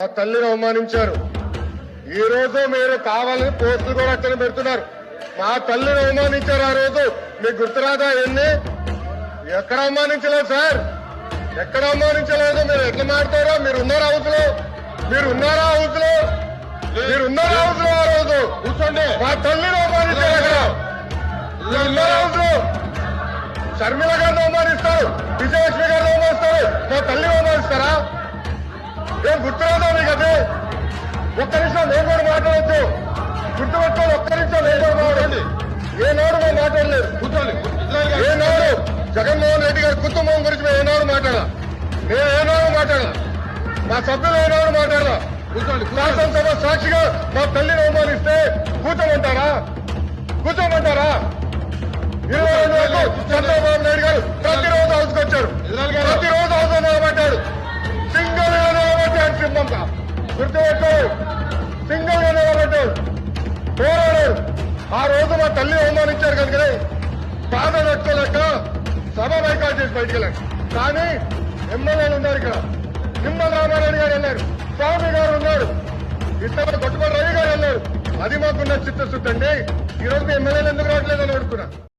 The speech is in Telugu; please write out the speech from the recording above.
మా తల్లిని అవమానించారు. ఈ రోజు మీరు కావాలని పోస్టులు కూడా అక్కడ పెడుతున్నారు. మా తల్లిని అవమానించారు. ఆ రోజు మీకు గుర్తురాదా? ఎన్ని ఎక్కడ అవమానించలేదు సార్, ఎక్కడ అవమానించలేదు. మీరు ఎట్లా మాట్లాడారో మీరు ఉన్నారా హౌస్ లో? మీరు ఉన్నారా హౌస్ లో? మీరు ఉన్నారా హౌస్ లో? ఆ రోజు కూర్చోండి. మా తల్లిని అవమానించారు. అక్కడ మీరు ఉన్నారా హౌస్ లో? షర్మిల గారిని అవమానిస్తారు, విజయలక్ష్మి గారిని అవమానిస్తారు, మా తల్లిని అవమానిస్తారా? ఏం గుర్తురాదా మీకు? అదే ఒక్క నిమిషం నేను కూడా మాట్లాడచ్చు. గుర్తుపెట్టుకోండి, ఒక్క నిమిషం నేను కూడా మాట్లాడండి. ఏనాడు మేము మాట్లాడలేదు. కూర్చోండి. ఏనాడు జగన్మోహన్ రెడ్డి గారి కుటుంబం గురించి మేము ఏనాడు మాట్లాడాలా? నేను ఏనాడు మాట్లాడాలా? మా సభ్యులు ఏనాడు మాట్లాడాలా? కూర్చోండి. శాసనసభ సాక్షిగా మా తల్లిని అవమానిస్తే కూర్చోమంటారా? కూర్చోమంటారా? 22 వరకు చంద్రబాబు నాయుడు గారు ప్రతిరోజు హౌస్కి వచ్చారు, ప్రతిరోజు హౌస్ నిలబడ్డాడు. సింగిల్ గా నిలబడ్డాడు. సింహంగా గుర్తుపెట్టు, సింగిల్ గా నిలబడ్డాడు, పోరాడాడు. ఆ రోజు మా తల్లి అవమానించారు కనుకనే బాధ నచ్చలేక సభ బైకాట్ చేసి బయటికి వెళ్ళారు. కానీ ఎమ్మెల్యేలు ఉన్నారు ఇక్కడ. నిమ్మల రామారెడ్డి గారు వెళ్ళారు, స్వామి గారు ఉన్నారు, ఇష్టపడి కొట్టుబడి రవి గారు వెళ్ళారు. అది మాకున్న చిత్తశుద్ధి అండి. ఈ రోజు ఎమ్మెల్యేలు ఎందుకు రావట్లేదని అడుగుతున్నా.